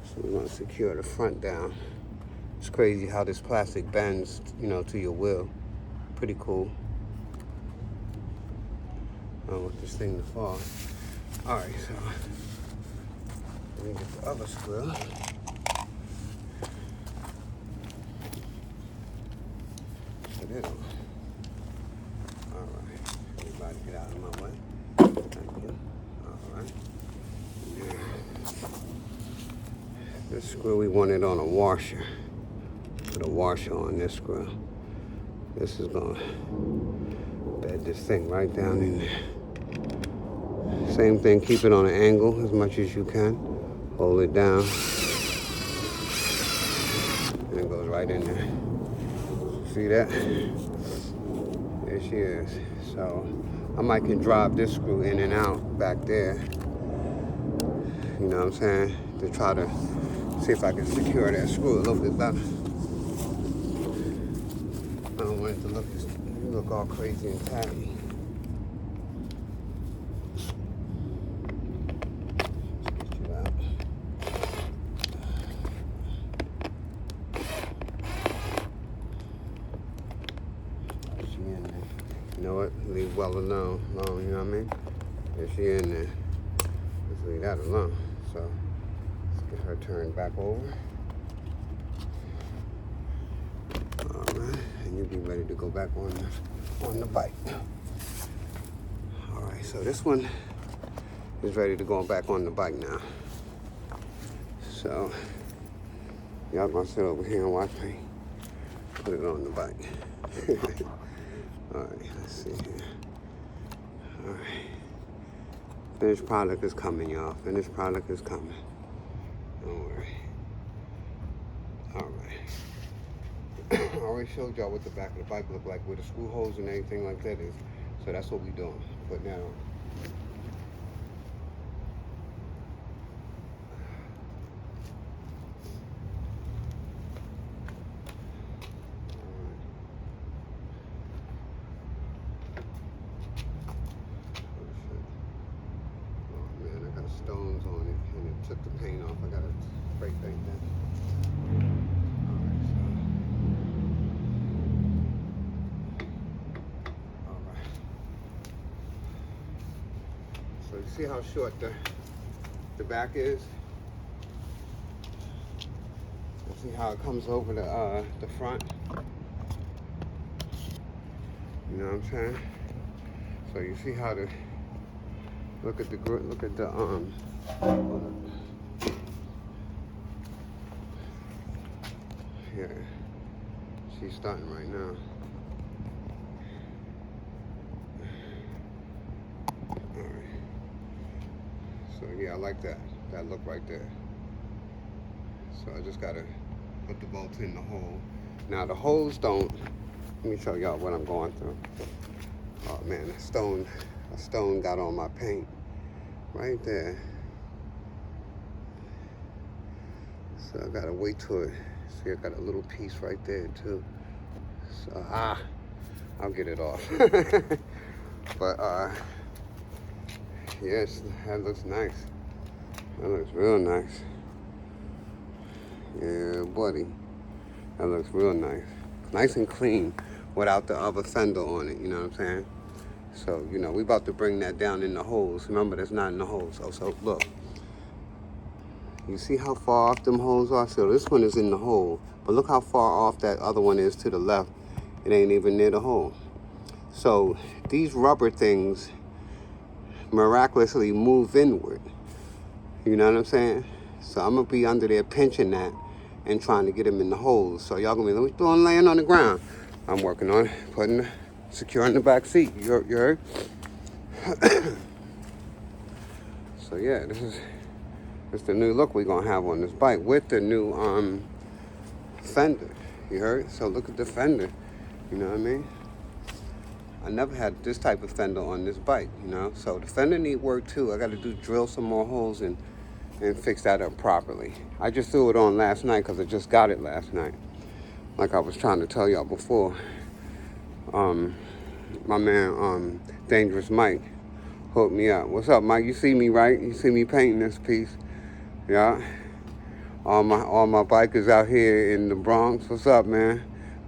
[SPEAKER 1] So we want to secure the front down. It's crazy how this plastic bends, you know, to your wheel. Pretty cool. I don't want this thing to fall. All right, so let me get the other screw. Put it on. All right, everybody get out of my way. Thank you. All right. Yeah. This screw, we want it on a washer. Put a washer on this screw. This is gonna bed this thing right down in there. Same thing, keep it on an angle as much as you can. Hold it down. And it goes right in there. See that? There she is. So I might can drive this screw in and out back there. You know what I'm saying? To try to see if I can secure that screw a little bit better. I don't want it to look all crazy and tacky. Let's get you out. She in there. You know what? Leave well alone, you know what I mean? If she in there, let's leave that alone. So let's Get her turned back over. All right, and you'll be ready to go back on the bike. All right, so this one is ready to go back on the bike now. So y'all gonna sit over here and watch me put it on the bike. All right, let's see here. All right, finished product is coming, y'all. Finished product is coming. Don't worry. All right. I already showed y'all what the back of the bike look like, where the screw holes and everything like that is. So that's what we doing. Putting that on. Stones on it, and it took the paint off. I gotta spray paint that. All right. So you see how short the back is? You see how it comes over the front? You know what I'm saying? So you see how look at the yeah, she's starting right now. All right. So yeah, I like that look right there. So I just gotta put the bolts in the hole. Now the holes don't. Let me show y'all what I'm going through. Oh man, a stone got on my paint right there. So I gotta wait till it. See, I got a little piece right there too. So I'll get it off. But yes, that looks nice. That looks real nice. Yeah, buddy. That looks real nice. Nice and clean without the other fender on it, you know what I'm saying? So, you know, we about to bring that down in the holes. Remember, that's not in the holes. So look. You see how far off them holes are? So this one is in the hole. But look how far off that other one is to the left. It ain't even near the hole. So these rubber things miraculously move inward. You know what I'm saying? So I'm going to be under there pinching that and trying to get them in the holes. So y'all going to be, let me throw them laying on the ground. I'm working on it, securing the back seat. You heard? So yeah, this is the new look we're gonna have on this bike with the new fender. You heard? So look at the fender. You know what I mean? I never had this type of fender on this bike, you know? So the fender need work too. I gotta drill some more holes and fix that up properly. I just threw it on last night because I just got it last night. Like I was trying to tell y'all before. My man, Dangerous Mike, hooked me up. What's up, Mike? You see me, right? You see me painting this piece? Yeah. All my bikers out here in the Bronx. What's up, man?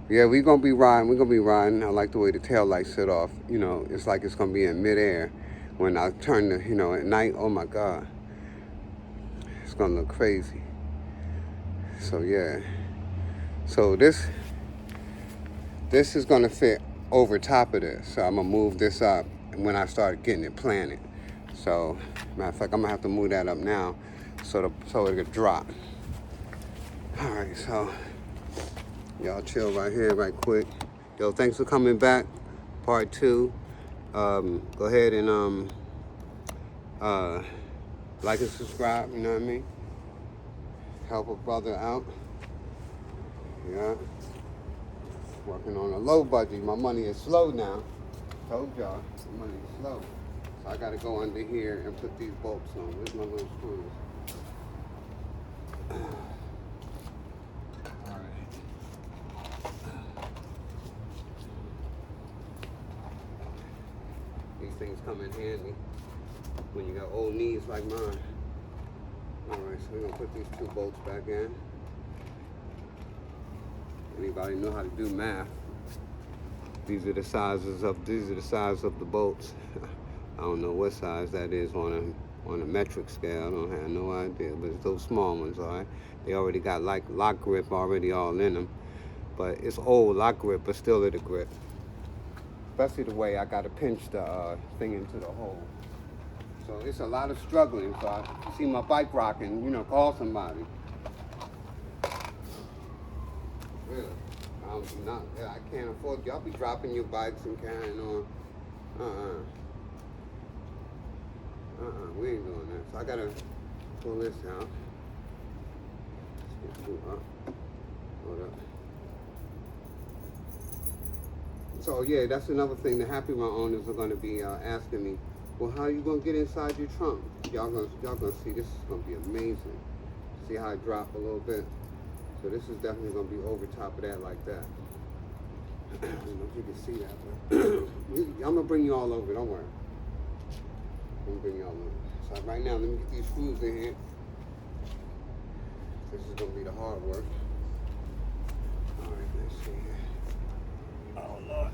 [SPEAKER 1] Yeah, we gonna be riding. I like the way the tail lights sit off. You know, it's like it's gonna be in midair. When I turn at night, oh my God. It's gonna look crazy. So yeah. So this is gonna fit over top of this. So I'm gonna move this up when I start getting it planted. So, matter of fact, I'm gonna have to move that up now so it could drop. All right, so y'all chill right here right quick. Yo, thanks for coming back. Part 2. Go ahead and like and subscribe, you know what I mean? Help a brother out. Yeah. Working on a low budget. My money is slow now. Told y'all, my money is slow. So I gotta go under here and put these bolts on. Where's my little screws? These things come in handy when you got old knees like mine. Alright, so we're gonna put these 2 bolts back in. Anybody know how to do math? These are the sizes of the bolts. I don't know what size that is on them. on a metric scale. I don't have no idea, but it's those small ones, all right? They already got like lock grip already all in them, but it's old lock grip, but still it'll grip. Especially the way I got to pinch the thing into the hole. So it's a lot of struggling. So I see my bike rocking, you know, call somebody. Really, I can't afford, y'all be dropping your bikes and carrying on. We ain't doing that. So I gotta pull this out. Hold up. So yeah, that's another thing the Happyrun owners are gonna be asking me. Well, how are you gonna get inside your trunk? Y'all gonna see. This is gonna be amazing. See how I drop a little bit. So this is definitely gonna be over top of that like that. I don't know if you can see that, but I'm gonna bring you all over. Don't worry. I'm gonna bring you all over. So right now, let me get these screws in here. This is gonna be the hard work. All right, let's see here. Oh Lord.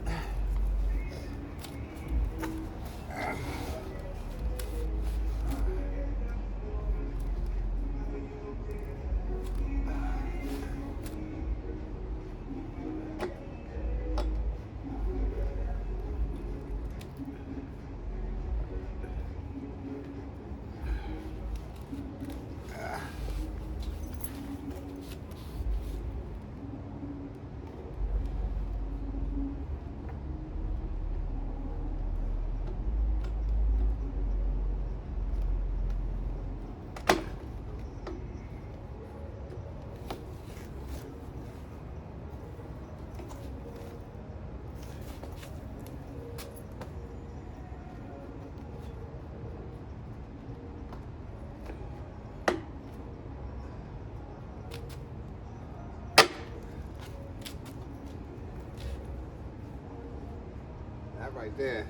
[SPEAKER 1] That right there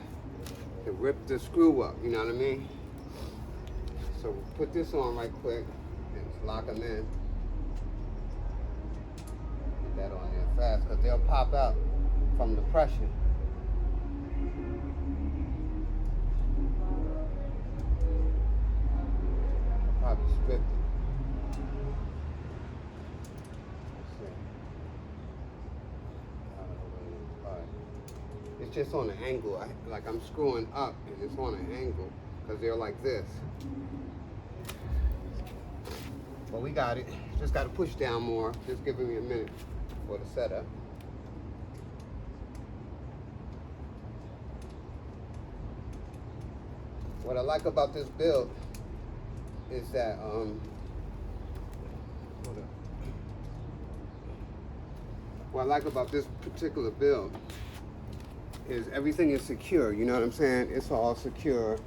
[SPEAKER 1] to rip the screw up, you know what I mean? So put this on right quick and lock them in. Get that on there fast because they'll pop out from the pressure. I'll probably strip it. It's just on an angle, like I'm screwing up and it's on an angle because they're like this. But we got it. Just got to push down more. Just giving me a minute for the setup. What I like about this build is that what I like about this particular build is everything is secure, you know what I'm saying? It's all secure,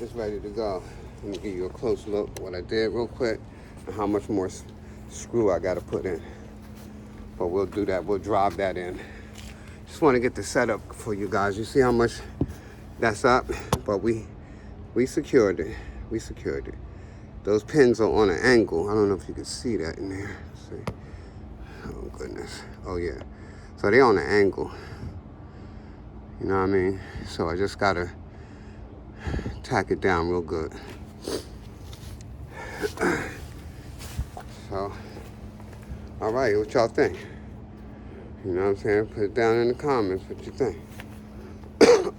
[SPEAKER 1] it's ready to go. Let me give you a close look what I did real quick and how much more screw I gotta put in. But we'll do that, we'll drive that in. Just wanna get the setup for you guys. You see how much that's up? But we secured it, we secured it. Those pins are on an angle. I don't know if you can see that in there. Let's see. Oh goodness, oh yeah. So they're on an angle. You know what I mean? So I just gotta tack it down real good. So, all right, what y'all think? You know what I'm saying? Put it down in the comments what you think.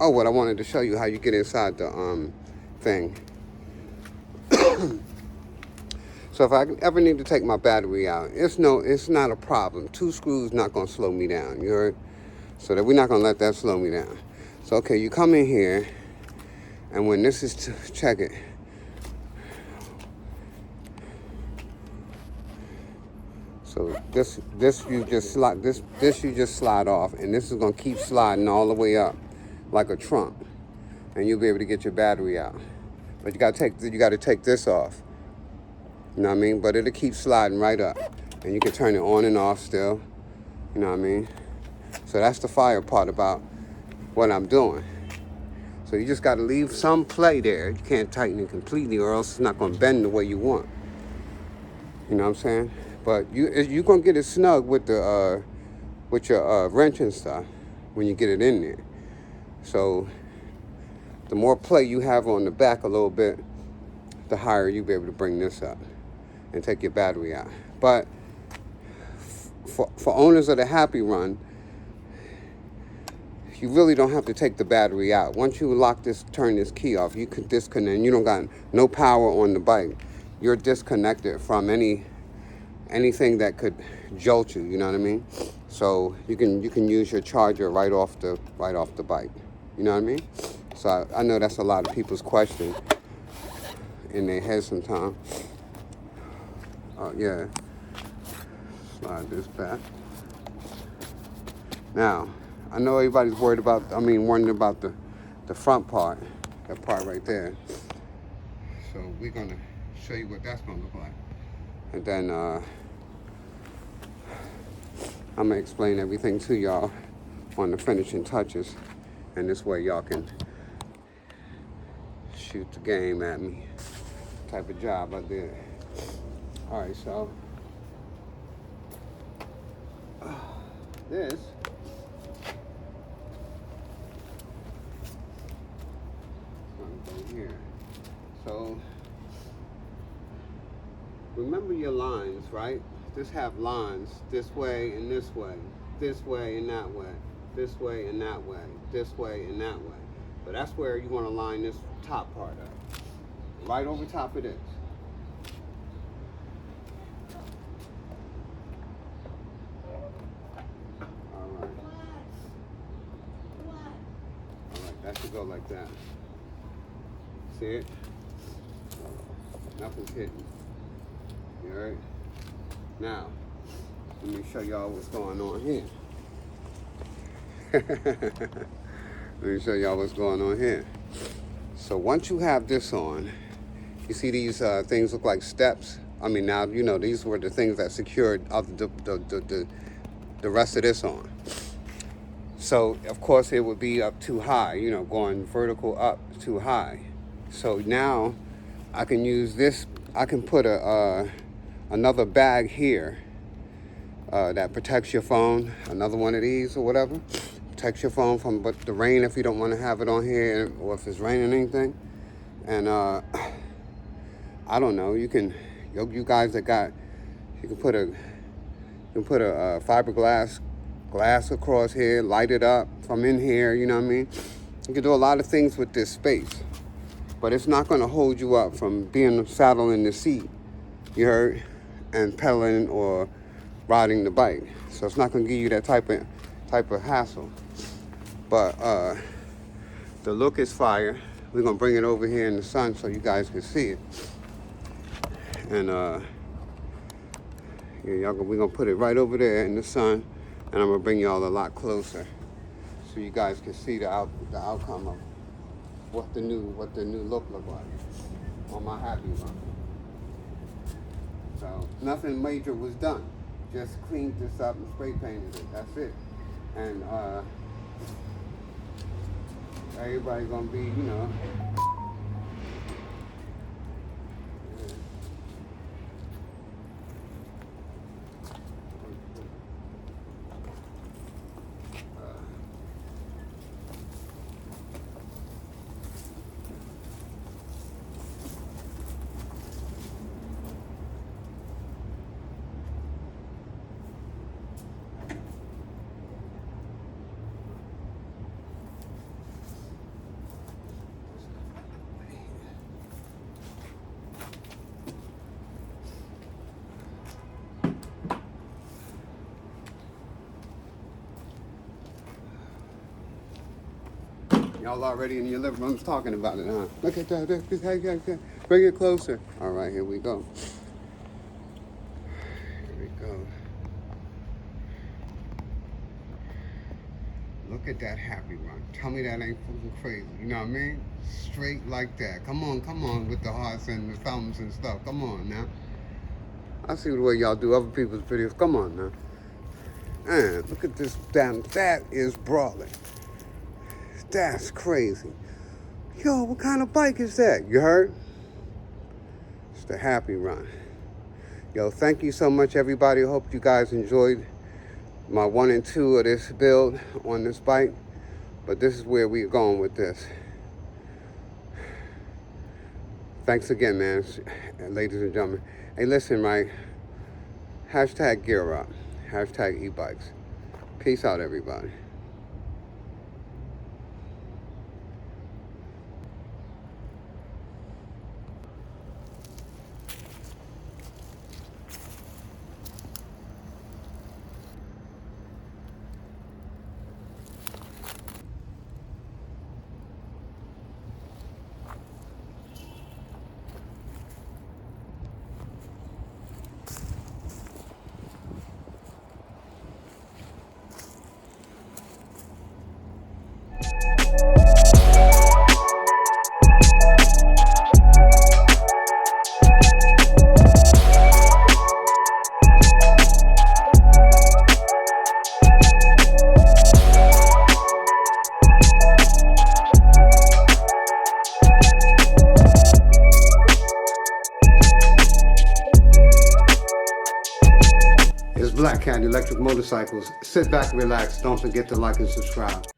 [SPEAKER 1] Oh, what I wanted to show you how you get inside the thing. So if I ever need to take my battery out, it's not a problem. 2 screws not gonna slow me down, you heard? So that we're not gonna let that slow me down. So okay, you come in here, and when this is check it. So this you just slide this you just slide off, and this is gonna keep sliding all the way up like a trunk, and you'll be able to get your battery out. But you gotta take this off. You know what I mean? But it'll keep sliding right up, and you can turn it on and off still. You know what I mean? So that's the fire part about what I'm doing. So you just got to leave some play there. You can't tighten it completely or else it's not going to bend the way you want. You know what I'm saying? But you're going to get it snug with your wrench and stuff when you get it in there. So the more play you have on the back a little bit, the higher you'll be able to bring this up and take your battery out. But for owners of the Happyrun, you really don't have to take the battery out. Once you turn this key off, you can disconnect. You don't got no power on the bike. You're disconnected from anything that could jolt you. You know what I mean? So you can use your charger right off the bike. You know what I mean? So I know that's a lot of people's question in their head sometimes. Oh yeah. Slide this back. Now, I know everybody's wondering about the front part, that part right there. So we're gonna show you what that's gonna look like. And then I'm gonna explain everything to y'all on the finishing touches. And this way y'all can shoot the game at me. Type of job I did. All right, so this here. So remember your lines, right? Just have lines this way and this way, this way and that way, this way and that way, this way and that way. But that's where you want to line this top part up, right over top of this. All right, that should go like that. See it? Nothing's hidden. You all right? Now, let me show y'all what's going on here. Let me show y'all what's going on here. So once you have this on, you see these things look like steps. I mean, now, you know, these were the things that secured the rest of this on. So, of course, it would be up too high, you know, going vertical up too high. So now I can use this. I can put another bag here that protects your phone, another one of these or whatever. Protects your phone from the rain if you don't want to have it on here, or if it's raining or anything. And I don't know, you guys that got, you can put a fiberglass glass across here, light it up from in here, you know what I mean? You can do a lot of things with this space, but it's not going to hold you up from being saddled in the seat, you heard, and pedaling or riding the bike. So it's not going to give you that type of hassle. But the look is fire. We're going to bring it over here in the sun so you guys can see it. And yeah, we're going to put it right over there in the sun. And I'm going to bring y'all a lot closer so you guys can see the outcome of what the new look like on my Happyrun. So nothing major was done. Just cleaned this up and spray painted it. That's it. And everybody's gonna be, you know. Y'all already in your living rooms talking about it, huh? Look at that. Bring it closer. All right, here we go. Here we go. Look at that Happyrun. Tell me that ain't fucking crazy. You know what I mean? Straight like that. Come on with the hearts and the thumbs and stuff. Come on now. I see the way y'all do other people's videos. Come on now. Man, look at this damn. That is brawling. That's crazy. Yo, what kind of bike is that? You heard? It's the Happyrun. Yo, thank you so much, everybody. I hope you guys enjoyed my 1 and 2 of this build on this bike. But this is where we're going with this. Thanks again, man, ladies and gentlemen. Hey, listen, right? Hashtag gear up. Hashtag e-bikes. Peace out, everybody. It's Black Cat Electric Motorcycles. Sit back, relax. Don't forget to like and subscribe.